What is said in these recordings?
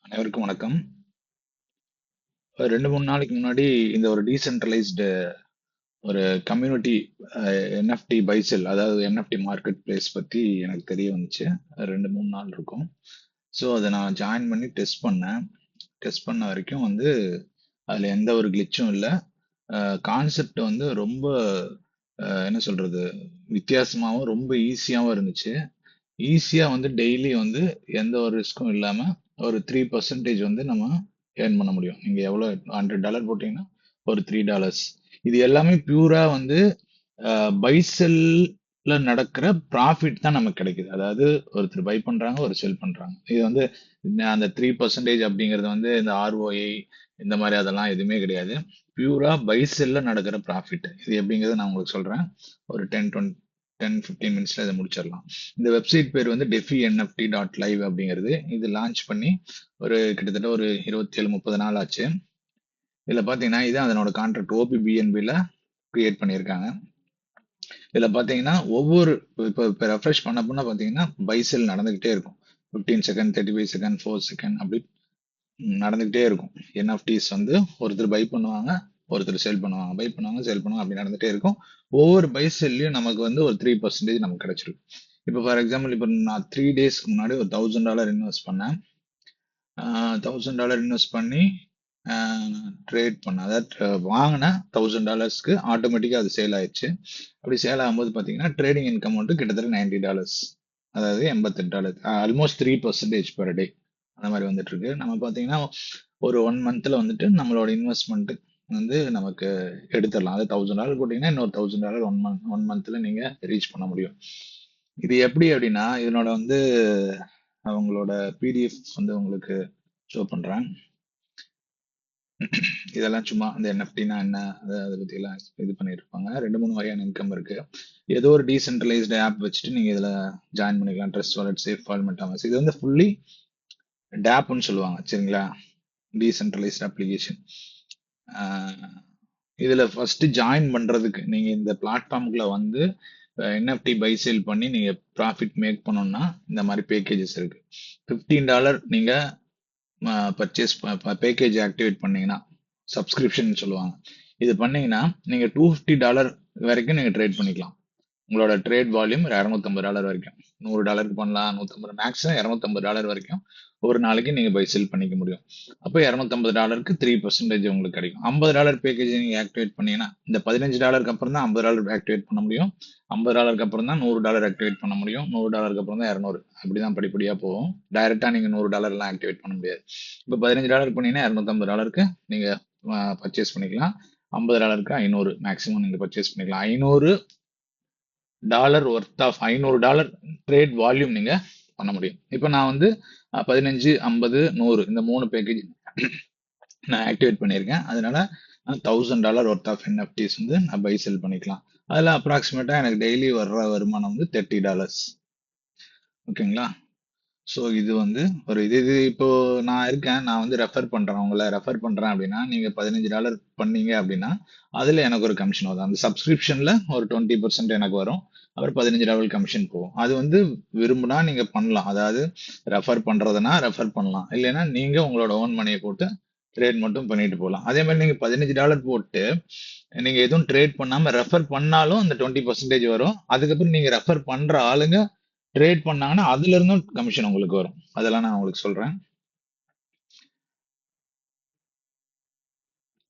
அனைவருக்கும் வணக்கம். 2-3 நாளைக்கு முன்னாடி இந்த ஒரு டீசென்ட்ரலைஸ்டு ஒரு கம்யூனிட்டி என்எஃப்டி பைசெல், அதாவது என்எஃப்டி மார்க்கெட் பிளேஸ் பத்தி எனக்கு தெரிய வந்துச்சு. 2-3 நாள் இருக்கும். ஸோ அதை நான் ஜாயின் பண்ணி டெஸ்ட் பண்ணேன். டெஸ்ட் பண்ண வரைக்கும் வந்து அதில் எந்த ஒரு கிளிச்சும் இல்லை. கான்செப்ட் வந்து ரொம்ப என்ன சொல்றது, வித்தியாசமாகவும் ரொம்ப ஈஸியாகவும் இருந்துச்சு. ஈஸியா வந்து டெய்லி வந்து எந்த ஒரு ரிஸ்க்கும் இல்லாம ஒரு 3% வந்து நம்ம ஏர்ன் பண்ண முடியும். நீங்க எவ்வளவு $100 போட்டீங்கன்னா ஒரு $3. இது எல்லாமே பியூரா வந்து பைசெல்ல நடக்கிற ப்ராஃபிட் தான் நமக்கு கிடைக்குது. அதாவது ஒருத்தர் பை பண்றாங்க, ஒரு செல் பண்றாங்க. இது வந்து அந்த 3% அப்படிங்கிறது வந்து இந்த ஆர்ஓஐ இந்த மாதிரி அதெல்லாம் எதுவுமே கிடையாது. பியூரா பைசெல்ல நடக்கிற ப்ராஃபிட். இது எப்படிங்கிறத நான் உங்களுக்கு சொல்றேன். ஒரு 10-15 மினிட்ஸ்ல இதை முடிச்சிடலாம். இந்த வெப்சைட் பேர் வந்து defi-nft.live அப்படிங்கிறது. இது லான்ச் பண்ணி ஒரு கிட்டத்தட்ட ஒரு 27-30 நாள் ஆச்சு. இதுல பாத்தீங்கன்னா இதான் அதனோட கான்ட்ராக்ட் OPBNB-ல கிரியேட் பண்ணியிருக்காங்க. இதுல பாத்தீங்கன்னா ஒவ்வொரு இப்போ ரெஃப்ரெஷ் பண்ண பாத்தீங்கன்னா பைசெல் நடந்துகிட்டே இருக்கும். 15 செகண்ட், 35 செகண்ட், 4 செகண்ட் அப்படி நடந்துகிட்டே இருக்கும். என்எஃப்டிஸ் வந்து ஒருத்தர் பை பண்ணுவாங்க, ஒருத்தர் சேல் பண்ணுவாங்க, பை பண்ணுவாங்க, சேல் பண்ணுவாங்க, அப்படி நடந்துட்டே இருக்கும். ஒவ்வொரு பை செல்லையும் நமக்கு வந்து ஒரு 3% நமக்கு கிடைச்சிருக்கும். இப்போ ஃபார் எக்ஸாம்பிள் இப்போ நான் 3 டேஸ்க்கு முன்னாடி ஒரு $1000 இன்வெஸ்ட் பண்ணேன். $1000 இன்வெஸ்ட் பண்ணி ட்ரேட் பண்ணேன். அதாவது வாங்கின $1000க்கு ஆட்டோமேட்டிக்காக அது சேல் ஆயிடுச்சு. அப்படி சேல் ஆகும்போது பார்த்தீங்கன்னா ட்ரேடிங் இன்கம் வந்து கிட்டத்தட்ட $90, அதாவது $88, ஆல்மோஸ்ட் 3% பெர் டே அந்த மாதிரி வந்துட்டு இருக்கு. நம்ம பார்த்தீங்கன்னா ஒரு 1 மந்த்ல வந்துட்டு நம்மளோட இன்வெஸ்ட்மெண்ட் வந்து நமக்கு எடுத்துடலாம். அதாவது $1000 போட்டீங்கன்னா இன்னொரு $1000 ஒன் மந்த்ல நீங்க ரீச் பண்ண முடியும். இது எப்படி அப்படின்னா இதனோட வந்து அவங்களோட பிடிஎஃப் வந்து உங்களுக்கு ஷோ பண்றேன். இதெல்லாம் சும்மா இந்த என்எஃப்டினா என்ன அதை பத்தி எல்லாம் இது பண்ணிட்டு இருப்பாங்க. 2-3 வகையான இன்கம் இருக்கு. ஏதோ ஒரு டீசென்ட்ரலைஸ்டு ஆப் வச்சுட்டு நீங்க இதுல ஜாயின் பண்ணிக்கலாம். Trust Wallet, Safe Wallet, MetaMask. இது வந்து ஃபுல்லி டேப்னு சொல்லுவாங்க, சரிங்களா? Decentralised application. இதுல ஃபர்ஸ்ட் ஜாயின் பண்றதுக்கு நீங்க இந்த பிளாட்ஃபார்முக்குள்ள வந்து என்எஃப்டி பை சேல் பண்ணி நீங்க ப்ராஃபிட் மேக் பண்ணணும்னா இந்த மாதிரி பேக்கேஜஸ் இருக்கு. $15 நீங்க பர்ச்சேஸ் பேக்கேஜ் ஆக்டிவேட் பண்ணீங்கன்னா சப்ஸ்கிரிப்ஷன் சொல்லுவாங்க. இது பண்ணீங்கன்னா நீங்க $250 வரைக்கும் நீங்க ட்ரேட் பண்ணிக்கலாம். உங்களோட ட்ரேட் வால்யூம் $250 வரைக்கும். $100 பண்ணலாம், 150, மேக்ஸிமம் $250 வரைக்கும் ஒரு நாளைக்கு நீங்க பை செல் பண்ணிக்க முடியும். அப்போ $250க்கு 3% உங்களுக்கு கிடைக்கும். $50 பேக்கேஜ் நீங்க ஆக்டிவேட் பண்ணீங்கன்னா இந்த $15க்கு அப்புறம் தான் $50 ஆக்டிவேட் பண்ண முடியும். $50க்கு அப்புறம் தான் $100 ஆக்டிவேட் பண்ண முடியும். $100க்கு அப்புறம் தான் 200. அப்படிதான் படிப்படியா போகும். டைரக்டா நீங்க $100 எல்லாம் ஆக்டிவேட் பண்ண முடியாது. இப்போ $15 பண்ணீங்கன்னா $250க்கு நீங்க பர்ச்சேஸ் பண்ணிக்கலாம். $50க்கு 500 மேக்ஸிமம் நீங்க பர்ச்சேஸ் பண்ணிக்கலாம். $500 ஒர்த் ஆஃப் $500 ட்ரேட் வால்யூம் நீங்க பண்ண முடியும். இப்போ நான் வந்து 15, 50, 100 இந்த 3 பேக்கேஜ் நான் ஆக்டிவேட் பண்ணியிருக்கேன். அதனால $1000 ஒர்த் ஆஃப் என்எஃப்டிஸ் வந்து நான் பை செல் பண்ணிக்கலாம். அதில் அப்ராக்சிமேட்டா எனக்கு டெய்லி வர்ற வருமானம் வந்து $30. ஓகேங்களா? ஸோ இது வந்து ஒரு இது இப்போ நான் இருக்கேன், நான் வந்து ரெஃபர் பண்றேன், உங்களை ரெஃபர் பண்றேன் அப்படின்னா நீங்க $15 பண்ணீங்க அப்படின்னா அதுல எனக்கு ஒரு கமிஷன் வரும். அந்த சப்ஸ்கிரிப்ஷன்ல ஒரு 20% எனக்கு வரும். அப்புறம் $15 கமிஷன் போகும். அது வந்து விரும்புனா நீங்க பண்ணலாம். அதாவது ரெஃபர் பண்றதுனா ரெஃபர் பண்ணலாம், இல்லைன்னா நீங்க உங்களோட ஓன் மணியை போட்டு ட்ரேட் மட்டும் பண்ணிட்டு போகலாம். அதே மாதிரி நீங்க $15 போட்டு நீங்க எதுவும் ட்ரேட் பண்ணாம ரெஃபர் பண்ணாலும் அந்த 20% வரும். அதுக்கப்புறம் நீங்க ரெஃபர் பண்ற ஆளுங்க ட்ரேட் பண்ணாங்கன்னா அதுல இருந்தும் கமிஷன் உங்களுக்கு வரும். அதெல்லாம் நான் உங்களுக்கு சொல்றேன்.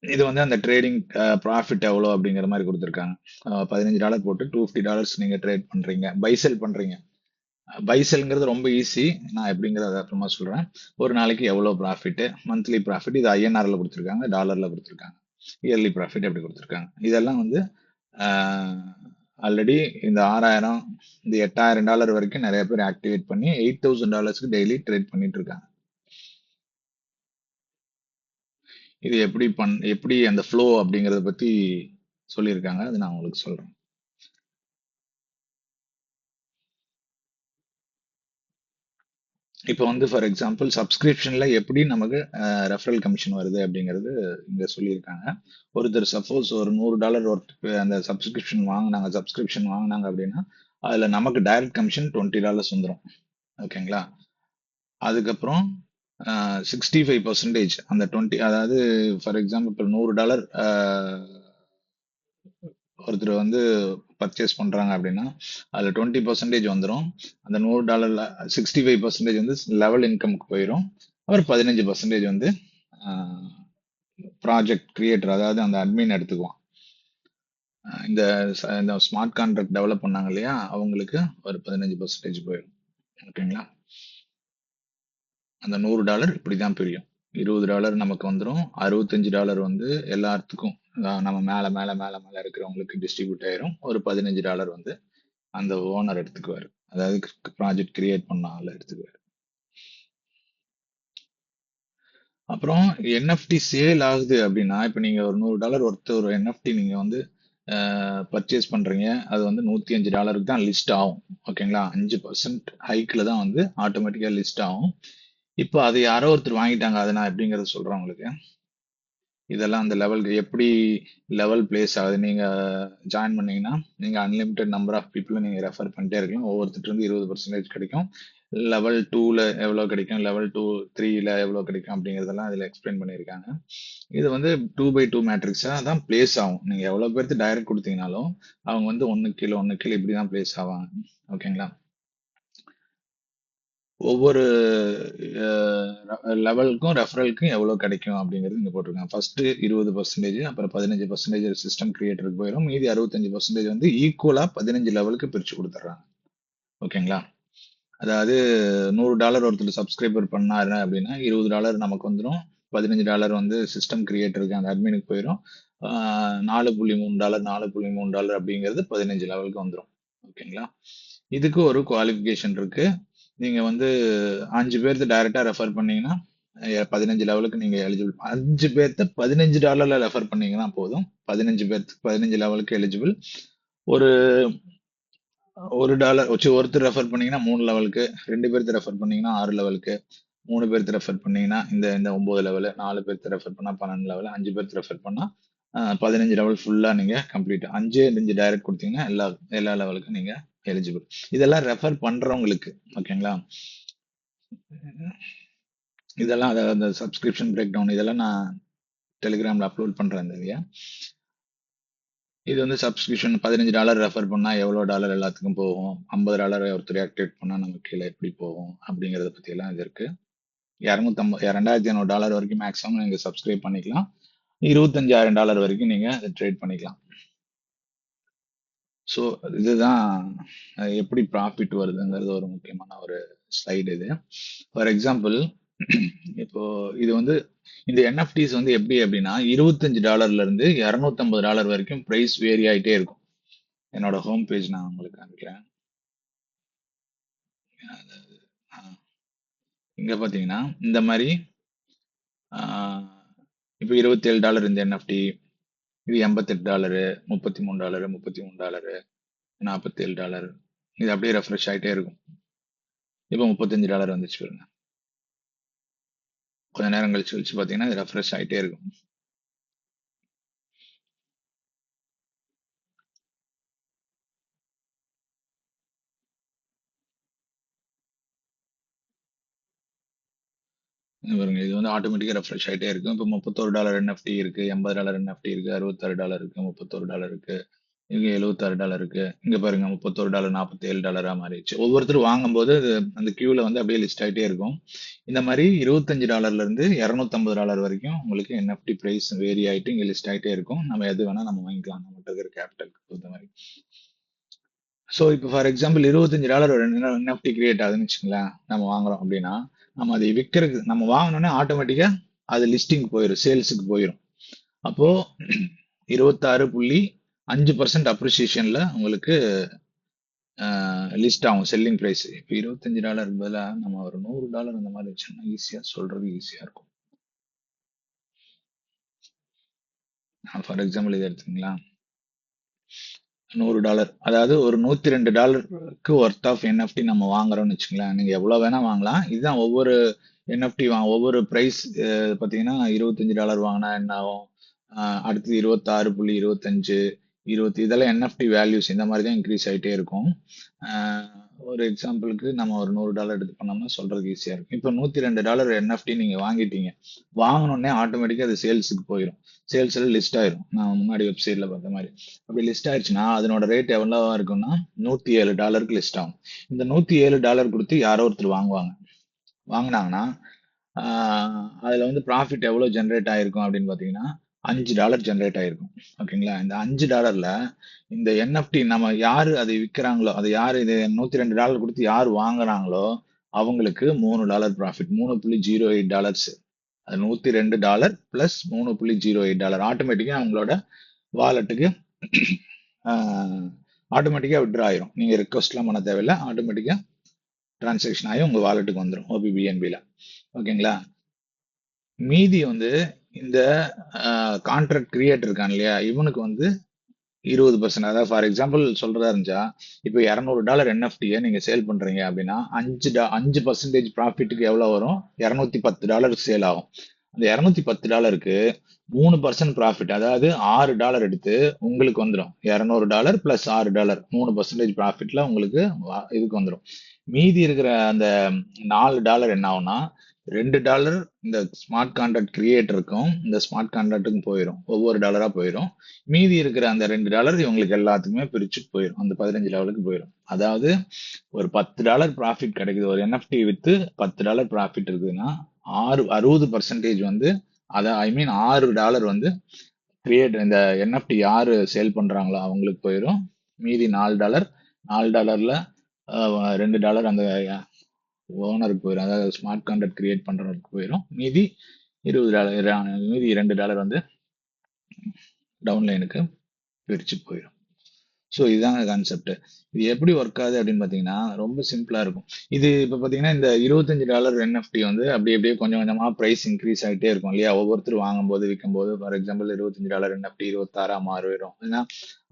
இது வந்து அந்த ட்ரேடிங் ப்ராஃபிட் எவ்வளோ அப்படிங்கிற மாதிரி கொடுத்துருக்காங்க. $15 போட்டு $250 நீங்க ட்ரேட் பண்றீங்க, பைசெல் பண்றீங்க. பைசெல்ங்கிறது ரொம்ப ஈஸி. நான் எப்படிங்கிறத அப்புறமா சொல்றேன். ஒரு நாளைக்கு எவ்வளோ ப்ராஃபிட், மந்த்லி ப்ராஃபிட், இது ஐஎன்ஆர்ல கொடுத்துருக்காங்க, டாலர்ல கொடுத்துருக்காங்க, இயர்லி ப்ராஃபிட் எப்படி கொடுத்துருக்காங்க. இதெல்லாம் வந்து ஆல்ரெடி இந்த 6000, இந்த $8000 வரைக்கும் நிறைய பேர் ஆக்டிவேட் பண்ணி $8000க்கு டெய்லி ட்ரேட் பண்ணிட்டு இருக்காங்க. இது எப்படி அந்த ஃப்ளோ அப்படிங்கறத பத்தி சொல்லியிருக்காங்க. அது நான் உங்களுக்கு சொல்றேன். இப்போ வந்து ஃபார் எக்ஸாம்பிள் சப்ஸ்கிரிப்ஷன்ல எப்படி நமக்கு ரெஃபரல் கமிஷன் வருது அப்படிங்கிறது இங்க சொல்லியிருக்காங்க. ஒருத்தர் சப்போஸ் ஒரு $100 ஒரு அந்த சப்ஸ்கிரிப்ஷன் வாங்கினாங்க அப்படின்னா அதுல நமக்கு டைரக்ட் கமிஷன் $20 வந்துடும். ஓகேங்களா? அதுக்கப்புறம் 65% அந்த 20, அதாவது ஃபார் எக்ஸாம்பிள் இப்போ $100 ஒருத்தர் வந்து பர்ச்சேஸ் பண்றாங்க அப்படின்னா அதுல 20% வந்துடும். அந்த $100 65% வந்து லெவல் இன்கம்க்கு போயிடும். அப்புறம் 15% வந்து ப்ராஜெக்ட் கிரியேட்டர், அதாவது அந்த அட்மின் எடுத்துக்குவான். இந்த ஸ்மார்ட் கான்ட்ராக்ட் டெவலப் பண்ணாங்க இல்லையா, அவங்களுக்கு ஒரு 15% போயிடும். ஓகேங்களா? அந்த $100 இப்படிதான் பிரியும். $20 நமக்கு வந்துடும். $65 வந்து எல்லாத்துக்கும் நம்ம மேல மேல மேல மேல இருக்கிறவங்களுக்கு டிஸ்ட்ரிபியூட் ஆயிரும். ஒரு $15 வந்து அந்த ஓனர் எடுத்துக்குவாரு, அதாவது ப்ராஜெக்ட் கிரியேட் பண்ண ஆள் எடுத்துக்குவாரு. அப்புறம் என்எஃப்டி சேல் ஆகுது அப்படின்னா, இப்போ நீங்க ஒரு $100 ஒருத்த ஒரு என்எஃப்டி நீங்க வந்து பர்ச்சேஸ் பண்றீங்க, அது வந்து $105 தான் லிஸ்ட் ஆகும். ஓகேங்களா? 5% ஹைக்ல தான் வந்து ஆட்டோமேட்டிக்கா லிஸ்ட் ஆகும். இப்போ அது யாரோ ஒருத்தர் வாங்கிட்டாங்க, அதை நான் எப்படிங்கிறத சொல்றேன் உங்களுக்கு. இதெல்லாம் அந்த லெவலுக்கு எப்படி லெவல் பிளேஸ் ஆகுது. நீங்க ஜாயின் பண்ணீங்கன்னா நீங்க அன்லிமிட்டெட் நம்பர் ஆஃப் பீப்புளை நீங்க ரெஃபர் பண்ணிட்டே இருக்கலாம். ஒவ்வொருத்தர் இருந்து 20% கிடைக்கும். லெவல் 2ல எவ்வளவு கிடைக்கும், லெவல் 3ல எவ்வளவு கிடைக்கும் அப்படிங்கறதெல்லாம் இதுல எக்ஸ்பிளைன் பண்ணியிருக்காங்க. இது வந்து 2x2 மேட்ரிக்ஸா தான் பிளேஸ் ஆகும். நீங்க எவ்வளவு பேருக்கு டைரக்ட் கொடுத்தீங்கனாலும் அவங்க வந்து ஒன்னு கீழே இப்படிதான் பிளேஸ் ஆவாங்க. ஓகேங்களா? ஒவ்வொரு லெவலுக்கும் ரெஃபரலுக்கும் எவ்வளவு கிடைக்கும் அப்படிங்கிறது இங்க போட்டிருக்காங்க. ஃபர்ஸ்ட் 20%, அப்புறம் 15% சிஸ்டம் கிரியேட்டருக்கு போயிடும். மீதி 65% வந்து ஈக்குவலா 15 லெவலுக்கு பிரிச்சு கொடுத்துட்றாங்க. ஓகேங்களா? அதாவது $100 ஒருத்தர் சப்ஸ்கிரைபர் பண்ணாரு அப்படின்னா $20 நமக்கு வந்துடும். $15 வந்து சிஸ்டம் கிரியேட்டருக்கு அந்த அட்மினுக்கு போயிடும். $4.3 $4.3 அப்படிங்கிறது 15 லெவலுக்கு வந்துடும். ஓகேங்களா? இதுக்கு ஒரு குவாலிஃபிகேஷன் இருக்கு. நீங்க வந்து 5 பேர்த்த டைரக்டா ரெஃபர் பண்ணீங்கன்னா 15 லெவலுக்கு நீங்க எலிஜிபிள். 5 பேர்த்த $15 ரெஃபர் பண்ணீங்கன்னா போதும். 15 பேர்த்துக்கு 15 லெவலுக்கு எலிஜிபிள். ஒரு $1 வச்சு ஒருத்தர் ரெஃபர் பண்ணீங்கன்னா 3 லெவலுக்கு, 2 பேர்த்த ரெஃபர் பண்ணீங்கன்னா 6 லெவலுக்கு, 3 பேர்த்த ரெஃபர் பண்ணீங்கன்னா இந்த இந்த 9 லெவலு, 4 பேர்த்த ரெஃபர் பண்ணா 12 லெவலு, 5 பேர்த்த ரெஃபர் பண்ணா 15 லெவல் ஃபுல்லா நீங்க கம்ப்ளீட். 5 டைரக்ட் கொடுத்தீங்கன்னா எல்லா லெவலுக்கும் நீங்க எலிஜிபிள். இதெல்லாம் ரெஃபர் பண்றவங்களுக்கு. ஓகேங்களா? இதெல்லாம் அந்த சப்ஸ்கிரிப்ஷன் பிரேக் டவுன் இதெல்லாம் நான் டெலிகிராம்ல அப்லோட் பண்றேன் இந்த வீடியோ. இது வந்து சப்ஸ்கிரிப்ஷன் $15 ரெஃபர் பண்ணா எவ்வளவு டாலர் எல்லாத்துக்கும் போகும், $50 ஒருத்தர் ஆக்டிவேட் பண்ணா நமக்கு கீழே எப்படி போகும் அப்படிங்கறத பத்தி எல்லாம் இது இருக்கு. $2,500 வரைக்கும் மேக்ஸிமம் நீங்க சப்ஸ்கிரைப் பண்ணிக்கலாம். $25,000 வரைக்கும் நீங்க ட்ரேட் பண்ணிக்கலாம். ஸோ இதுதான் எப்படி ப்ராஃபிட் வருதுங்கிறது ஒரு முக்கியமான ஒரு ஸ்லைடு இது. ஃபார் எக்ஸாம்பிள், இப்போ இது வந்து இந்த என்எஃப்டிஸ் வந்து எப்படி அப்படின்னா $25 இருந்து $250 வரைக்கும் பிரைஸ் வேரி ஆயிட்டே இருக்கும். என்னோட ஹோம் பேஜ் நான் உங்களுக்கு காமிக்கிறேன். இங்க பாத்தீங்கன்னா இந்த மாதிரி இப்போ $27 இந்த என்எஃப்டி, இது $88, $33, $33, $47, இது அப்படியே ரெஃப்ரெஷ் ஆயிட்டே இருக்கும். இப்போ $35 வந்துச்சு பாருங்க. கொஞ்ச நேரம் கழிச்சு பாத்தீங்கன்னா இது ரெஃப்ரெஷ் ஆயிட்டே இருக்கும். பாருங்க, இது வந்து ஆட்டோமேட்டிக்கா ரெஃப்ரெஷ் ஆயிட்டே இருக்கும். இப்போ $31 என்எஃப்டி இருக்கு, $80 என்எஃப்டி இருக்கு, $66 இருக்கு, $31 இருக்கு, இங்க $76 இருக்கு. இங்க பாருங்க $31 $47 மாறிடுச்சு. ஒவ்வொருத்தரும் வாங்கும்போது அந்த கியூல வந்து அப்படியே லிஸ்ட் ஆயிட்டே இருக்கும். இந்த மாதிரி $25 இருந்து $250 வரைக்கும் உங்களுக்கு என்எஃப்டி பிரைஸ் வேரி ஆயிட்டு இங்க லிஸ்ட் ஆயிட்டே இருக்கும். நம்ம எது வேணா நம்ம வாங்கிக்கலாம், நம்மகிட்ட இருக்கிற கேபிட்டலுக்கு தகுந்த மாதிரி. ஸோ இப்போ ஃபார் எக்ஸாம்பிள் $25 ஒரு என்எஃப்டி கிரியேட் ஆகுதுன்னு வச்சுங்களேன், நம்ம வாங்குறோம் அப்படின்னா நம்ம அதை விற்கிறதுக்கு நம்ம வாங்கினோன்னே ஆட்டோமேட்டிக்கா அது லிஸ்டிங் போயிடும், சேல்ஸுக்கு போயிடும். அப்போ 26.5% அப்ரிசியேஷன்ல உங்களுக்கு லிஸ்ட் ஆகும் செல்லிங் பிரைஸ். இப்போ $25 பதிலாக நம்ம ஒரு $100 அந்த மாதிரி வச்சோம்னா ஈஸியா சொல்றது ஈஸியா இருக்கும். ஃபார் எக்ஸாம்பிள் இதை எடுத்துங்களா, $100, அதாவது ஒரு $102க்கு ஒர்த் ஆஃப் என்எஃப்டி நம்ம வாங்குறோம்னு வச்சுங்களேன். நீங்க எவ்வளவு வேணா வாங்கலாம். இதுதான் ஒவ்வொரு என்எஃப்டி ஒவ்வொரு பிரைஸ் பாத்தீங்கன்னா $25 வாங்கினா என்ன ஆகும், அடுத்து 26.25, 20, இதெல்லாம் என்எஃப்டி வேல்யூஸ் இந்த மாதிரி தான் இன்க்ரீஸ் ஆயிட்டே இருக்கும். ஒரு எக்ஸாம்பிளுக்கு நம்ம ஒரு $100 எடுத்து பண்ணோம்னா சொல்றதுக்கு ஈஸியா இருக்கும். இப்போ $102 NFT நீங்க வாங்கிட்டீங்க. வாங்கினோடனே ஆட்டோமேட்டிக்கா அது சேல்ஸுக்கு போயிடும். சேல்ஸ்ல லிஸ்ட் ஆயிரும். நான் முன்னாடி வெப்சைட்ல பார்த்த மாதிரி. அப்படி லிஸ்ட் ஆயிடுச்சுன்னா அதனோட ரேட் எவ்வளவா இருக்கும்னா $107க்கு லிஸ்ட் ஆகும். இந்த $107 கொடுத்து யாரோ ஒருத்தர் வாங்குவாங்க. வாங்கினாங்கன்னா அதுல வந்து ப்ராஃபிட் எவ்வளவு ஜென்ரேட் ஆயிருக்கும் அப்படின்னு பாத்தீங்கன்னா $5 ஜென்ரேட் ஆயிருக்கும். ஓகேங்களா? இந்த $5 இந்த NFT நம்ம யாரு அதை விற்கிறாங்களோ, அது யாரு இது $102 கொடுத்து யார் வாங்குறாங்களோ அவங்களுக்கு $3 ப்ராஃபிட், $3.08. அது $102 பிளஸ் $3.08 ஆட்டோமேட்டிக்கா அவங்களோட வாலெட்டுக்கு ஆட்டோமேட்டிக்கா விட்ரா ஆயிரும். நீங்க ரெக்வஸ்ட்லாம் பண்ண தேவையில்லை, ஆட்டோமேட்டிக்கா டிரான்சாக்ஷன் ஆகி உங்க வாலெட்டுக்கு வந்துடும் OBBNB-ல. ஓகேங்களா? மீதி வந்து இந்த கான்ட்ராக்ட் கிரியேட்டர் இருக்கான் இல்லையா, இவனுக்கு வந்து 20%. அதாவது ஃபார் எக்ஸாம்பிள் சொல்றதா இருந்துச்சா, இப்போ $200 NFT நீங்க சேல் பண்றீங்க அப்படின்னா 5% ப்ராஃபிட்டுக்கு எவ்வளவு வரும்? $210 சேல் ஆகும். அந்த $210க்கு 3% ப்ராஃபிட், அதாவது $6 எடுத்து உங்களுக்கு வந்துடும். $200 பிளஸ் $6 3% ப்ராஃபிட்ல உங்களுக்கு இதுக்கு வந்துடும். மீதி இருக்கிற அந்த $4 என்ன ஆகும்னா $2 இந்த ஸ்மார்ட் கான்ட்ராக்ட் கிரியேட்டருக்கும் இந்த ஸ்மார்ட் கான்ட்ராக்டுக்கும் போயிடும். ஒவ்வொரு டாலரா போயிடும். மீதி இருக்கிற அந்த $2 இவங்களுக்கு எல்லாத்துக்குமே பிரிச்சு போயிடும். அந்த 15 லெவலுக்கு போயிடும். அதாவது ஒரு $10 ப்ராஃபிட் கிடைக்குது. ஒரு NFT வித்து $10 ப்ராஃபிட் இருக்குதுன்னா 60% வந்து ஐ மீன் $6 வந்து கிரியேட் இந்த NFT யாரு சேல் பண்றாங்களோ அவங்களுக்கு போயிடும். மீதி $4ல $2 அந்த ஓனருக்கு போயிடும். அதாவது ஸ்மார்ட் கான்ட்ராக்ட் கிரியேட் பண்றவருக்கு போயிடும். மீதி $2 வந்து டவுன்லைனுக்கு பிரிச்சு போயிடும். ஸோ இதுதாங்க கான்செப்ட். இது எப்படி ஒர்க் ஆகுது அப்படின்னு பார்த்தீங்கன்னா ரொம்ப சிம்பிளா இருக்கும். இது இப்போ பார்த்தீங்கன்னா இந்த $25 NFT வந்து அப்படியே கொஞ்சம் கொஞ்சமா ப்ரைஸ் இன்க்ரீஸ் ஆகிட்டே இருக்கும் இல்லையா? ஒவ்வொருத்தர் வாங்கும்போது விற்கும்போது ஃபார் எக்ஸாம்பிள் $25 NFT 26 மாறிடும். ஏன்னா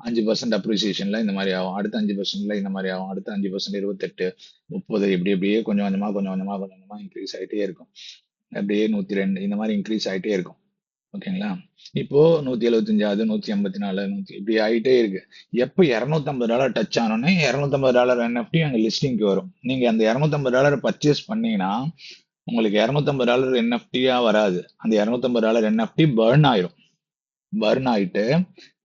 5% அப்ரிசியேஷன்ல இந்த மாதிரி ஆகும், அடுத்த 5%ல இந்த மாதிரி ஆகும், அடுத்த 5% 28, 30 இப்படியே கொஞ்சம் கொஞ்சமா இன்க்ரீஸ் ஆகிட்டே இருக்கும். அப்படியே 102 இந்த மாதிரி இன்க்ரீஸ் ஆகிட்டே இருக்கும். ஓகேங்களா? இப்போ 175, 184, இப்படி ஆகிட்டே இருக்கு. எப்போ $250 டச் ஆனோடனே $250 NFT அங்க லிஸ்டிங்க்கு வரும். நீங்க அந்த $250 பர்ச்சேஸ் பண்ணீங்கன்னா உங்களுக்கு $250 NFT-யா வராது. அந்த $250 NFT பர்ன் ஆயிரும். பர்ன் ஆயிட்டு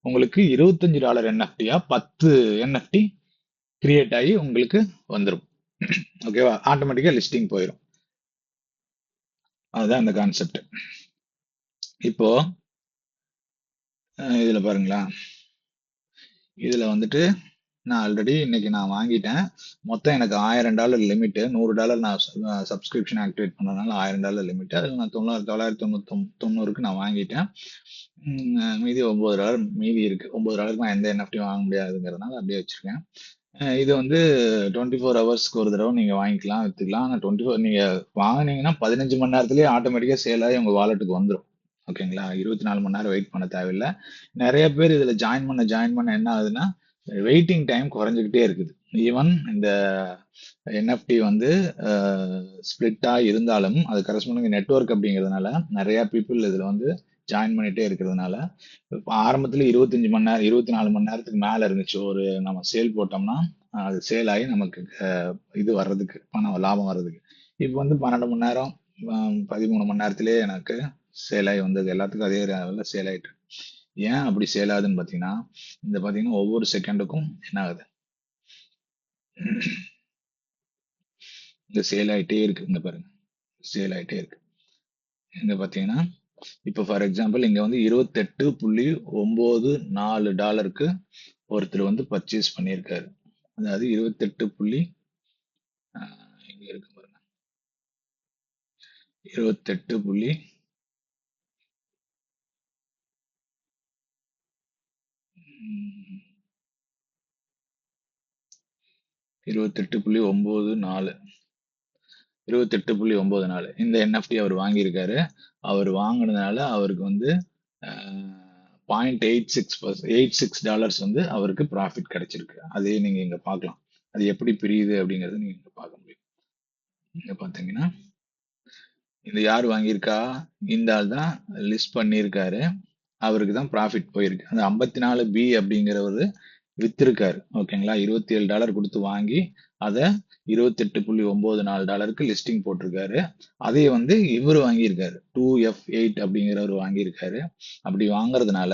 உங்களுக்கு $25 NFT-யா 10 NFT கிரியேட் ஆகி உங்களுக்கு வந்துடும். ஓகேவா? ஆட்டோமேட்டிக்கா லிஸ்டிங் போயிடும். அதுதான் இந்த கான்செப்ட். இப்போ இதுல பாருங்களா, இதுல வந்துட்டு நான் ஆல்ரெடி இன்னைக்கு நான் வாங்கிட்டேன். மொத்தம் எனக்கு $1000 லிமிட், $100 நான் சப்ஸ்கிரிப்ஷன் ஆக்டிவேட் பண்ணதுனால $1000 லிமிட். அதில் நான் 990க்கு நான் வாங்கிட்டேன். மீதி $9 மீதி இருக்கு. $9 நான் எந்த NFT வாங்க முடியாதுங்கிறதுனால அப்படியே வச்சிருக்கேன். இது வந்து 24 ஹவர்ஸ்க்கு ஒரு தடவை நீங்க வாங்கிக்கலாம், வித்துக்கலாம். ஆனால் 24 நீங்க வாங்கினீங்கன்னா 15 மணி நேரத்திலேயே ஆட்டோமேட்டிக்கா சேல் ஆகி உங்க வாலெட்டுக்கு வந்துடும். ஓகேங்களா? 24 மணி நேரம் வெயிட் பண்ண தேவையில்லை. நிறைய பேர் இதுல ஜாயின் பண்ண என்ன ஆகுதுன்னா வெயிட்டிங் டைம் குறைஞ்சிக்கிட்டே இருக்குது. ஈவன் இந்த NFT வந்து ஸ்பிளிட்டா இருந்தாலும் அது கரஸ்பாண்டிங் நெட்வொர்க் அப்படிங்கிறதுனால நிறைய பீப்புள் இதுல வந்து ஜாயின் பண்ணிட்டே இருக்கிறதுனால இப்போ ஆரம்பத்துல 25 மணி நேரம் 24 மணி நேரத்துக்கு மேல இருந்துச்சு. ஒரு நம்ம சேல் போட்டோம்னா அது சேல் ஆகி நமக்கு இது வர்றதுக்கு பணம் லாபம் வர்றதுக்கு. இப்போ வந்து 12 மணி நேரம் 13 மணி நேரத்திலேயே எனக்கு சேல் ஆகி வந்தது. எல்லாத்துக்கும் அதே லெவல்ல சேல் ஆயிட்டு. ஏன் அப்படி சேல் ஆகுதுன்னு பாத்தீங்கன்னா இந்த பாத்தீங்கன்னா ஒவ்வொரு செகண்டுக்கும் என்ன ஆகுது, இந்த சேல் ஆயிட்டே இருக்கு. இங்க பாருங்க, சேல் ஆயிட்டே இருக்கு. இங்க பாத்தீங்கன்னா இப்போ ஃபார் எக்ஸாம்பிள் இங்க வந்து $28.94 ஒருத்தர் வந்து பர்ச்சேஸ் பண்ணியிருக்காரு. அதாவது 28. இங்க இருக்கு பாருங்க, 28. 28.94 28.94 இந்த NFT அவர் வாங்கியிருக்காரு. அவர் வாங்கினதுனால அவருக்கு வந்து $0.86 வந்து அவருக்கு ப்ராஃபிட் கிடைச்சிருக்கு. அதே நீங்க இங்க பார்க்கலாம். அது எப்படி பிரியுது அப்படிங்கறது நீங்க இங்க பார்க்க முடியும். இங்க பாத்தீங்கன்னா இது யார் வாங்கியிருக்கா? இந்த ஆள் தான் லிஸ்ட் பண்ணியிருக்காரு. அவருக்கு தான் ப்ராஃபிட் போயிருக்கு. அந்த 54B அப்படிங்கிறவரு வித்திருக்காரு. ஓகேங்களா? $27 கொடுத்து வாங்கி அதை $28.94 லிஸ்டிங் போட்டிருக்காரு. அதை வந்து இவர் வாங்கியிருக்காரு, 2F8 அப்படிங்கிறவர் வாங்கியிருக்காரு. அப்படி வாங்குறதுனால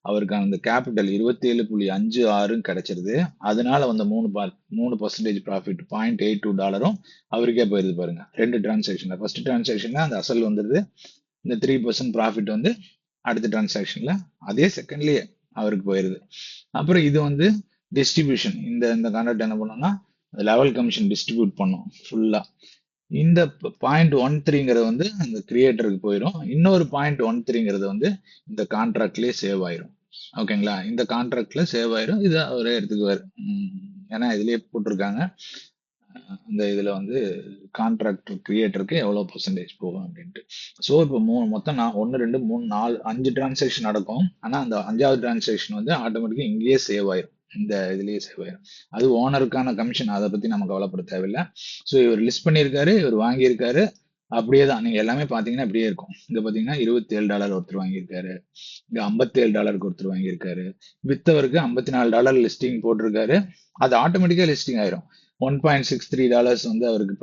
அவருக்கு அந்த கேபிட்டல் 27.56 கிடைச்சிருது. அதனால வந்து 3% ப்ராஃபிட் $0.82 அவருக்கே போயிருது பாருங்க. 2 டிரான்சாக்ஷன்ல, ஃபர்ஸ்ட் டிரான்சாக்ஷன்ல அந்த அசல் வந்துருது, இந்த 3% ப்ராஃபிட் வந்து அடுத்த டிரான்சாக்ஷன்ல அதே செகண்ட்லயே அவருக்கு போயிருது. அப்புறம் இது வந்து டிஸ்ட்ரிபியூஷன், இந்த இந்த கான்ட்ராக்ட் என்ன பண்ணோம்னா லெவல் கமிஷன் டிஸ்ட்ரிபியூட் பண்ணும் ஃபுல்லா. இந்த 0.13ங்கிறது வந்து அந்த கிரியேட்டருக்கு போயிடும். இன்னொரு 0.13ங்கிறது வந்து இந்த கான்ட்ராக்ட்லயே சேவ் ஆயிரும். ஓகேங்களா, இந்த கான்ட்ராக்ட்ல சேவ் ஆயிரும். இது ஒரே எடுத்துக்குவாரு. ஏன்னா இதுலயே போட்டிருக்காங்க, இந்த இதுல வந்து கான்ட்ராக்ட் கிரியேட்டருக்கு எவ்வளவு பெர்சன்டேஜ் போகும் அப்படின்ட்டு. ஸோ இப்போ மொத்தம் நான் 1 2 3 4 5 டிரான்சாக்ஷன் நடக்கும். ஆனா அந்த 5வது டிரான்சாக்ஷன் வந்து ஆட்டோமேட்டிக்கா இங்கேயே சேவ் ஆயிரும், இந்த இதுலயே சேவ் ஆயிரும். அது ஓனருக்கான கமிஷன், அதை பத்தி நம்ம கவலைப்பட தேவையில்லை. ஸோ இவர் லிஸ்ட் பண்ணியிருக்காரு, இவர் வாங்கியிருக்காரு, அப்படியே தான் நீங்க எல்லாமே பாத்தீங்கன்னா இப்படியே இருக்கும். இங்க பாத்தீங்கன்னா $27 ஒருத்தர் வாங்கியிருக்காரு, இங்க $57 ஒருத்தர் வாங்கியிருக்காரு, வித்தவருக்கு $54 லிஸ்டிங் போட்டிருக்காரு. அது ஆட்டோமேட்டிக்கா லிஸ்டிங் ஆயிரும். $1.63 வந்து அவருக்கு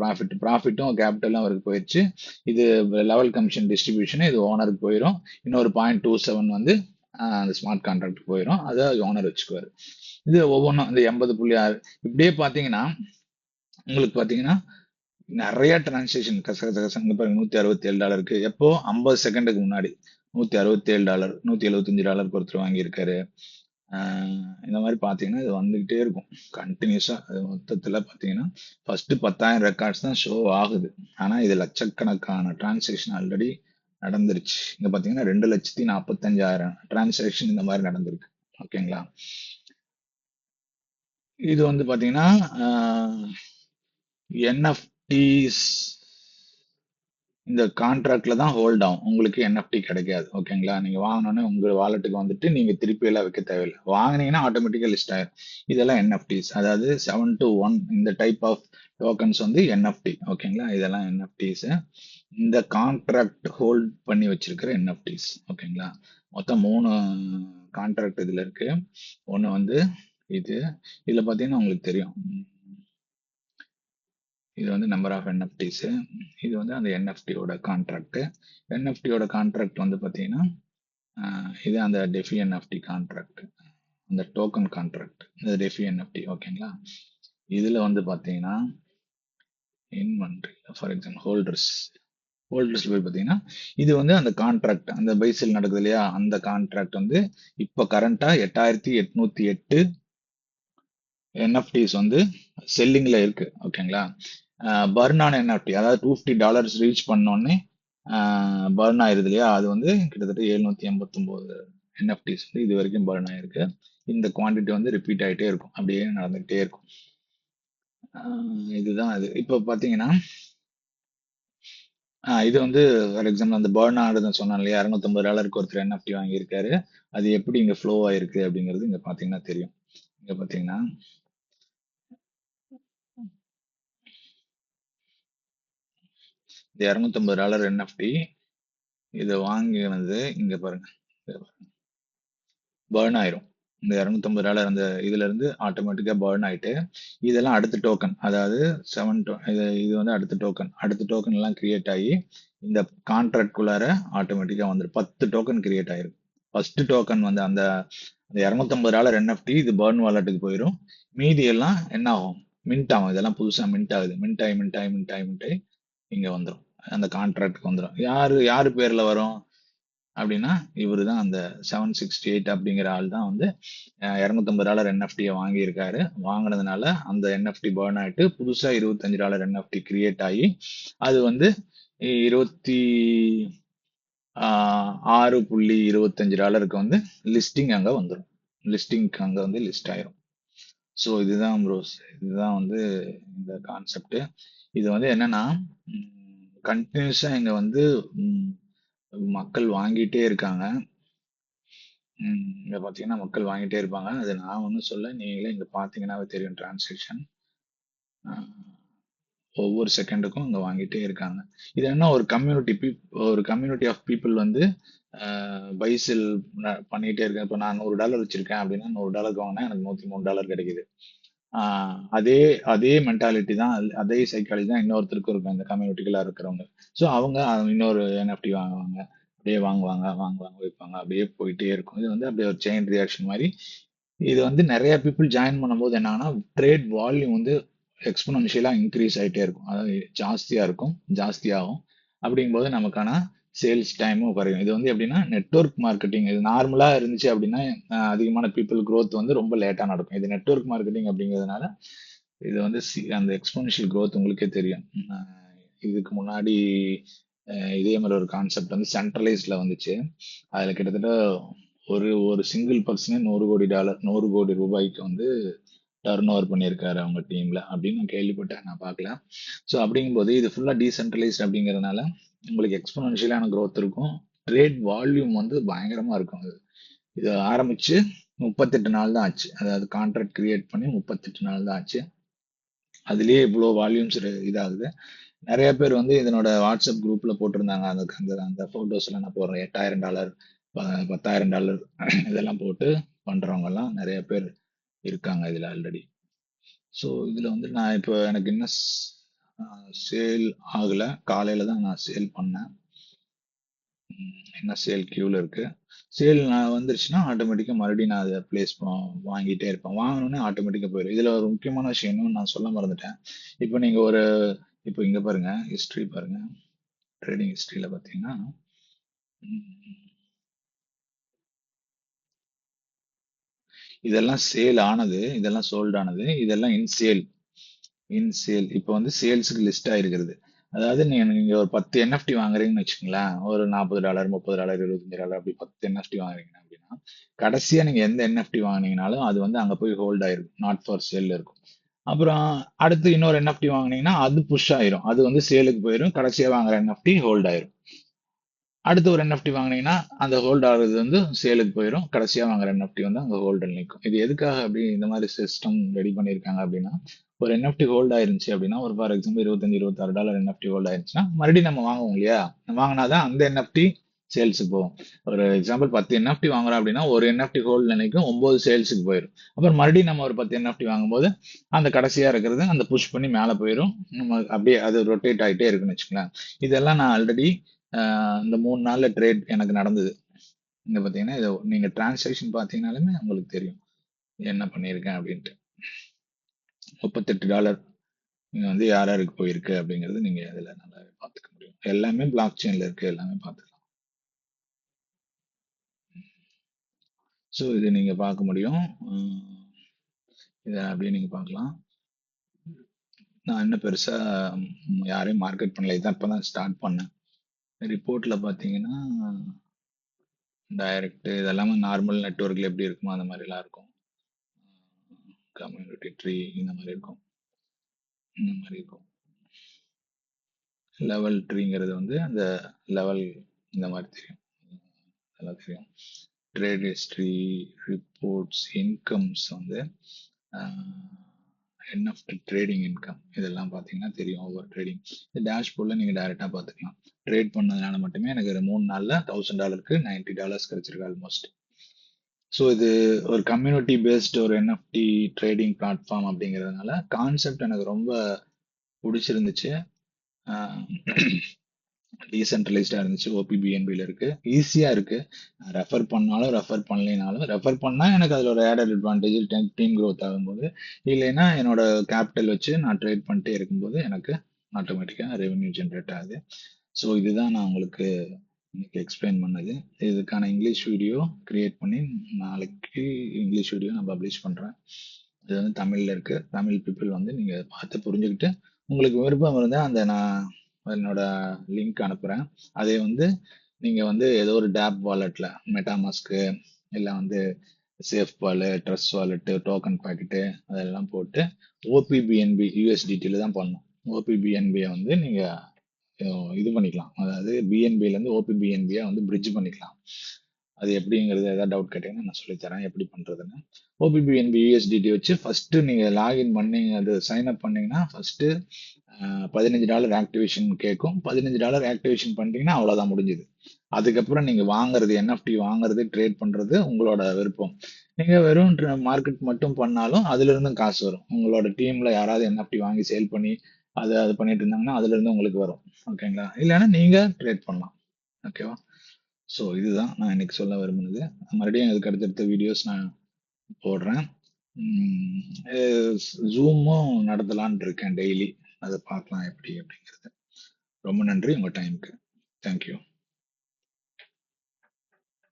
ப்ராஃபிட்டும் கேபிட்டலும் அவருக்கு போயிடுச்சு. இது லெவல் கமிஷன் டிஸ்ட்ரிபியூஷன், இது ஓனருக்கு போயிடும். இன்னொரு 0.27 வந்து அந்த ஸ்மார்ட் கான்ட்ராக்ட் போயிடும், அதை ஓனர் வச்சுக்குவாரு. இது ஒவ்வொன்றும் இந்த 80.6 இப்படியே பாத்தீங்கன்னா உங்களுக்கு பாத்தீங்கன்னா நிறைய டிரான்சாக்ஷன் கசங்க பாருங்க. $167 எப்போ 50 செகண்டுக்கு முன்னாடி $167, $175 ஒருத்தர் வாங்கியிருக்காரு. இந்த மாதிரி பாத்தீங்கன்னா இது வந்துகிட்டே இருக்கும் கண்டினியூஸா. அது மொத்தத்துல பாத்தீங்கன்னா ஃபர்ஸ்ட் 10,000 ரெக்கார்ட்ஸ் தான் ஷோ ஆகுது. ஆனா இது லட்சக்கணக்கான டிரான்சாக்ஷன் ஆல்ரெடி நடந்துருச்சு. இங்க பாத்தீங்கன்னா 2,45,000 டிரான்சாக்ஷன் இந்த மாதிரி நடந்திருக்கு. ஓகேங்களா, இது வந்து பாத்தீங்கன்னா NFTs இந்த கான்ட்ராக்ட்ல தான் ஹோல்ட் ஆகும், உங்களுக்கு NFT கிடைக்காது. ஓகேங்களா, நீங்க வாங்கினோடனே உங்க வாலெட்டுக்கு வந்துட்டு நீங்க திருப்பி எல்லாம் வைக்க தேவையில்லை. வாங்கினீங்கன்னா ஆட்டோமேட்டிக்கா லிஸ்ட் ஆயிரும். இதெல்லாம் NFTs, அதாவது 7-1 இந்த டைப் ஆஃப் டோக்கன்ஸ் வந்து NFT. ஓகேங்களா, இதெல்லாம் NFTs, இந்த கான்ட்ராக்ட் ஹோல்ட் பண்ணி வச்சிருக்கிற NFTs. ஓகேங்களா, மொத்தம் 3 கான்ட்ராக்ட் இதுல இருக்கு. ஒன்னு வந்து இதுல பாத்தீங்கன்னா உங்களுக்கு தெரியும், இது வந்து நம்பர் ஆஃப் NFTs. இது வந்து அந்த NFTயோட கான்ட்ராக்ட். NFTயோட கான்ட்ராக்ட் வந்து பார்த்தீங்கன்னா இது அந்த டெஃபி NFT கான்ட்ராக்ட், அந்த டோக்கன் கான்ட்ராக்ட், இந்த டெஃபி NFT. ஓகேங்களா, இதுல வந்து பார்த்தீங்கன்னா இன்வென்ட்ரி, ஃபார் எக்ஸாம்பிள் ஹோல்டர்ஸ் போய் பார்த்தீங்கன்னா இது வந்து அந்த கான்ட்ராக்ட், அந்த பைசல் நடக்குது இல்லையா, அந்த கான்ட்ராக்ட் வந்து இப்போ கரண்டா 8,808 NFTs வந்து செல்லிங்ல இருக்கு. ஓகேங்களா, பர்ன் ஆன NFT, அதாவது $250 ரீச் பண்ணோடனே பர்ன் ஆயிருது இல்லையா, அது வந்து கிட்டத்தட்ட 789 NFTs வந்து இது வரைக்கும் பர்ன் ஆயிருக்கு. இந்த குவான்டிட்டி வந்து ரிப்பீட் ஆகிட்டே இருக்கும், அப்படியே நடந்துகிட்டே இருக்கும். இதுதான் இது. இப்போ பார்த்தீங்கன்னா இது வந்து ஃபார் எக்ஸாம்பிள் அந்த பர்ன் ஆகுதுன்னு சொன்னேன் இல்லையா, $250 ஒருத்தர் NFT வாங்கியிருக்காரு. அது எப்படி இங்க ஃப்ளோ ஆயிருக்கு அப்படிங்கிறது இங்க பார்த்தீங்கன்னா தெரியும். இங்க பார்த்தீங்கன்னா இந்த $250 NFT இதை வாங்கினது இங்க பாருங்க, பர்ன் ஆயிரும். இந்த $250 அந்த இதுல இருந்து ஆட்டோமேட்டிக்கா பர்ன் ஆயிட்டு, இதெல்லாம் அடுத்த டோக்கன், அதாவது இது வந்து அடுத்த டோக்கன் எல்லாம் கிரியேட் ஆகி இந்த கான்ட்ராக்ட் குள்ளார ஆட்டோமேட்டிக்கா வந்துடும். 10 டோக்கன் கிரியேட் ஆயிரும். ஃபர்ஸ்ட் டோக்கன் வந்து அந்த $250 NFT இது பர்ன் வாலெட்டுக்கு போயிடும். மீதி எல்லாம் என்ன ஆகும், மின்ட் ஆகும். இதெல்லாம் புதுசா மின்ட் ஆகுது, மின்ட் ஆகி இங்க வந்துடும், அந்த கான்ட்ராக்ட்க்கு வந்துடும். யாரு பேர்ல வரும் அப்படின்னா இவரு தான், அந்த 768 அப்படிங்கிற ஆள் தான் வந்து $250 NFT வாங்கியிருக்காரு. வாங்கினதுனால அந்த NFT பர்ன் ஆயிட்டு புதுசா $25 NFT கிரியேட் ஆகி அது வந்து $26.25 வந்து லிஸ்டிங் அங்க வந்துடும், லிஸ்டிங்க்கு அங்க வந்து லிஸ்ட் ஆயிரும். ஸோ இதுதான் ப்ரோஸ், இதுதான் வந்து இந்த கான்செப்ட். இது வந்து என்னன்னா கண்டினியூஸா இங்க வந்து மக்கள் வாங்கிட்டே இருக்காங்க. இங்க பாத்தீங்கன்னா மக்கள் வாங்கிட்டே இருப்பாங்க. அது நான் ஒன்றும் சொல்ல, நீங்களே இங்க பாத்தீங்கன்னாவே தெரியும் டிரான்சாக்ஷன் ஒவ்வொரு செகண்டுக்கும் இங்க வாங்கிட்டே இருக்காங்க. இது என்ன, ஒரு கம்யூனிட்டி ஆஃப் பீப்புள் வந்து பைசெல் பண்ணிட்டே இருக்கேன். இப்போ நான் $100 வச்சிருக்கேன் அப்படின்னா $100 வாங்கினா எனக்கு $103 கிடைக்குது. அதே அதே மென்டாலிட்டி தான், அதே சைக்காலஜி தான் இன்னொருத்தருக்கும் இருக்கும் இந்த கம்யூனிட்டிகளா இருக்கிறவங்க. ஸோ அவங்க இன்னொரு என்எஃப்டி வாங்குவாங்க, அப்படியே வாங்குவாங்க வாங்குவாங்க வைப்பாங்க, அப்படியே போயிட்டே இருக்கும். இது வந்து அப்படியே ஒரு செயின் ரியாக்ஷன் மாதிரி. இது வந்து நிறைய பீப்புள் ஜாயின் பண்ணும்போது என்னன்னா, ட்ரேட் வால்யூம் வந்து எக்ஸ்போனன்ஷியலா இன்க்ரீஸ் ஆயிட்டே இருக்கும். அதாவது ஜாஸ்தியா இருக்கும், ஜாஸ்தியாகும். அப்படிங்கும்போது நமக்கான சேல்ஸ் டைமும் குறையும். இது வந்து எப்படின்னா நெட்வொர்க் மார்க்கெட்டிங். இது நார்மலா இருந்துச்சு அப்படின்னா அதிகமான பீப்புள் growth வந்து ரொம்ப லேட்டா நடக்கும். இது நெட்வொர்க் மார்க்கெட்டிங் அப்படிங்கிறதுனால இது வந்து அந்த எக்ஸ்போனன்ஷியல் growth உங்களுக்கே தெரியும். இதுக்கு முன்னாடி இதே மாதிரி ஒரு கான்செப்ட் வந்து சென்ட்ரலைஸ்ல வந்துச்சு. அதுல கிட்டத்தட்ட ஒரு ஒரு சிங்கிள் பர்சனே $100 கோடி, $100 கோடி வந்து டர்ன் ஓவர் பண்ணியிருக்காரு அவங்க டீம்ல அப்படின்னு நான் கேள்விப்பட்டேன், நான் பார்க்கல. ஸோ அப்படிங்கும்போது இது ஃபுல்லா டீசென்ட்ரலைஸ்ட் அப்படிங்கறதுனால உங்களுக்கு எக்ஸ்போனன்ஷியலான growth இருக்கும். ட்ரேட் வால்யூம் வந்து பயங்கரமா இருக்கும். இது ஆரம்பிச்சு 38 நாள் தான் ஆச்சு. அதாவது கான்ட்ராக்ட் கிரியேட் பண்ணி 38 நாள் தான் ஆச்சு. அதுலயே இவ்வளோ வால்யூம்ஸ் இதாகுது. நிறைய பேர் வந்து இதனோட வாட்ஸ்அப் குரூப்ல போட்டிருந்தாங்க. அந்த அந்த அந்த போட்டோஸ் எல்லாம் நான் போடுறேன். $8,000 $10,000 இதெல்லாம் போட்டு பண்றவங்க எல்லாம் நிறைய பேர் இருக்காங்க இதுல ஆல்ரெடி. ஸோ இதுல வந்து நான் இப்போ எனக்கு இன்னும் சேல் ஆகல. காலையில தான் நான் சேல் பண்ணேன். என்ன சேல் கியூல இருக்கு. சேல் நான் வந்துருச்சுன்னா ஆட்டோமேட்டிக்கா மறுபடியும் நான் அதை பிளேஸ் வாங்கிட்டே இருப்பேன். வாங்கினோடனே ஆட்டோமேட்டிக்கா போயிடும். இதுல ஒரு முக்கியமான விஷயம் இன்னும் நான் சொல்ல மறந்துட்டேன். இப்போ நீங்க இப்போ இங்க பாருங்க, ஹிஸ்டரி பாருங்க. ட்ரேடிங் ஹிஸ்டரியில பாத்தீங்கன்னா ம், இதெல்லாம் சேல் ஆனது, இதெல்லாம் சோல்ட் ஆனது, இதெல்லாம் இன் சேல் இப்போ வந்து சேல்ஸுக்கு லிஸ்ட் ஆயிருக்கிறது. அதாவது நீங்க ஒரு 10 என்எஃப்டி வாங்குறீங்கன்னு வச்சுக்கோங்களேன். ஒரு $40, $30, $25 அப்படி 10 என்எஃப்டி வாங்குறீங்க அப்படின்னா, கடைசியா நீங்க எந்த என்எஃப்டி வாங்குனீங்கனாலும் அது வந்து அங்க போய் ஹோல்ட் ஆயிருக்கும். நாட் ஃபார் சேல் இருக்கும். அப்புறம் அடுத்து இன்னொரு என்எஃப்டி வாங்குனீங்கன்னா அது புஷ் ஆயிரும். அது வந்து சேலுக்கு போயிரும். கடைசியா வாங்குற என்எஃப்டி ஹோல்ட் ஆயிரும். அடுத்து ஒரு என்எஃப்டி வாங்குனீங்கன்னா அந்த ஹோல்ட் ஆகுறது வந்து சேலுக்கு போயிடும். கடைசியா வாங்குற என்எஃப்டி வந்து அங்க ஹோல்டில் நிற்கும். இது எதுக்காக அப்படி இந்த மாதிரி சிஸ்டம் ரெடி பண்ணியிருக்காங்க அப்படின்னா, ஒரு என்எஃப்டி ஹோல்ட் ஆயிருந்துச்சு அப்படின்னா, ஒரு ஃபார் எக்ஸாம்பிள் $25 26 என்எஃப்டி ஹோல்ட் ஆயிருச்சுன்னா மறுபடியும் நம்ம வாங்குவோம் இல்லையா? வாங்கினாதான் அந்த என்எஃப்டி சேல்ஸுக்கு போகும். ஒரு எக்ஸாம்பிள் 10 என்எஃப்டி வாங்குறோம் அப்படின்னா ஒரு என்எஃப்டி ஹோல்ட் நினைக்கும் 9 சேல்ஸுக்கு போயிடும். அப்புறம் மறுபடியும் நம்ம ஒரு 10 என்எஃப்டி வாங்கும்போது அந்த கடைசியா இருக்கிறது அந்த புஷ் பண்ணி மேலே போயிடும். நம்ம அப்படியே அது ரொட்டேட் ஆகிட்டே இருக்குன்னு வச்சுக்கலாம். இதெல்லாம் நான் ஆல்ரெடி இந்த 3 நாள்ல ட்ரேட் எனக்கு நடந்தது. இங்க பாத்தீங்கன்னா இதை நீங்க டிரான்சாக்ஷன் பாத்தீங்கன்னாலுமே உங்களுக்கு தெரியும் என்ன பண்ணியிருக்கேன் அப்படின்ட்டு. $38 நீங்க வந்து யார் யாருக்கு போயிருக்கு அப்படிங்கிறது நீங்க இதுல நல்லா பார்த்துக்க முடியும். எல்லாமே பிளாக் செயின்ல இருக்கு, எல்லாமே பார்த்துக்கலாம். ஸோ இது நீங்க பார்க்க முடியும். இதை அப்படியே நீங்க பார்க்கலாம். நான் இன்னும் பெருசா யாரையும் மார்க்கெட் பண்ணல. இதான் இப்பதான் ஸ்டார்ட் பண்ணேன். ரிப்போர்ட்ல பாத்தீங்கன்னா டைரக்ட் இதெல்லாமே நார்மல் நெட்வொர்க்ல எப்படி இருக்குமோ அந்த மாதிரி எல்லாம் இருக்கும். கம்யூனிட்டி ட்ரீ இந்த மாதிரி இருக்கும். இந்த மாதிரி இருக்கும். லெவல் ட்ரீங்கிறது வந்து அந்த லெவல் இந்த மாதிரி தெரியும். அதெல்லாம் தெரியும். ட்ரேட் ஹிஸ்ட்ரி, ரிப்போர்ட்ஸ், இன்கம்ஸ் வந்து என்எஃப்டி ட்ரேடிங் இன்கம் இதெல்லாம் பார்த்தீங்கன்னா தெரியும். ஒவ்வொரு ட்ரேடிங் இந்த டேஷ்போர்டில் நீங்கள் டைரெக்டாக பார்த்துக்கலாம். ட்ரேட் பண்ணதுனால மட்டுமே எனக்கு 3 நாளில் $1,000க்கு $90 கிடைச்சிருக்கு ஆல்மோஸ்ட். ஸோ இது ஒரு கம்யூனிட்டி பேஸ்ட் ஒரு என்எஃப்டி ட்ரேடிங் பிளாட்ஃபார்ம் அப்படிங்கிறதுனால கான்செப்ட் எனக்கு ரொம்ப பிடிச்சிருந்துச்சு. டீசென்ட்ரலைஸ்டா இருந்துச்சு. ஓபிபிஎன்பில இருக்கு, ஈஸியா இருக்கு. ரெஃபர் பண்ணாலும் ரெஃபர் பண்ணலைனாலும் ரெஃபர் பண்ணா எனக்கு அதுல ஒரு ஆடட் அட்வான்டேஜ் டீம் க்ரோத் ஆகும்போது, இல்லைன்னா என்னோட கேபிட்டல் வச்சு நான் ட்ரேட் பண்ணிட்டே இருக்கும்போது எனக்கு ஆட்டோமேட்டிக்கா ரெவென்யூ ஜென்ரேட் ஆகுது. ஸோ இதுதான் நான் உங்களுக்கு இன்னைக்கு எக்ஸ்பிளைன் பண்ணது. இதுக்கான இங்கிலீஷ் வீடியோ கிரியேட் பண்ணி நாளைக்கு இங்கிலீஷ் வீடியோ நான் பப்ளிஷ் பண்றேன். இது வந்து தமிழ்ல இருக்கு. தமிழ் பீப்புள் வந்து நீங்க பார்த்து புரிஞ்சுக்கிட்டு உங்களுக்கு விருப்பம் இருந்தா அந்த நான் என்னோட லிங்க் அனுப்புறேன். அதை வந்து நீங்க வந்து ஏதோ ஒரு டேப் வாலெட்ல மெட்டாமாஸ்க்கு இல்ல வந்து safe wallet, trust wallet, token packet அதெல்லாம் போட்டு ஓபிபிஎன்பி யூஎஸ்டிடில தான் பண்ணணும். ஓபிபிஎன்பியை வந்து நீங்க இது பண்ணிக்கலாம். அதாவது பிஎன்பில இருந்து ஓபிபிஎன்பியை வந்து பிரிட்ஜ் பண்ணிக்கலாம். அது எப்படிங்கிறது ஏதாவது டவுட் கேட்டீங்கன்னா நான் சொல்லித்தரேன் எப்படி பண்றதுன்னு. ஓபிபிஎன்பி யூஎஸ்டிடி வச்சு ஃபர்ஸ்ட் நீங்க லாகின் பண்ணி அது சைன் அப் பண்ணீங்கன்னா ஃபர்ஸ்ட் $15 ஆக்டிவேஷன் கேட்கும். $15 ஆக்டிவேஷன் பண்ணிட்டீங்கன்னா அவ்வளோதான் முடிஞ்சுது. அதுக்கப்புறம் நீங்க வாங்குறது என்எஃப்டி வாங்குறது ட்ரேட் பண்றது உங்களோட விருப்பம். நீங்க வெறும் மார்க்கெட் மட்டும் பண்ணாலும் அதுல இருந்தும் காசு வரும். உங்களோட டீம்ல யாராவது என்எஃப்டி வாங்கி சேல் பண்ணி அது பண்ணிட்டு இருந்தாங்கன்னா அதுல இருந்து உங்களுக்கு வரும். ஓகேங்களா? இல்லைன்னா நீங்க ட்ரேட் பண்ணலாம். ஓகேவா? ஸோ இதுதான் நான் இன்னைக்கு சொல்ல விரும்பினது. மறுபடியும் இதுக்கு அடுத்தடுத்த வீடியோஸ் நான் போடுறேன். ஜூமும் நடத்தலாம்னு இருக்கேன் டெய்லி. அதை பார்க்கலாம் எப்படி அப்படிங்கிறது. ரொம்ப நன்றி உங்க டைமுக்கு. தேங்க்யூ.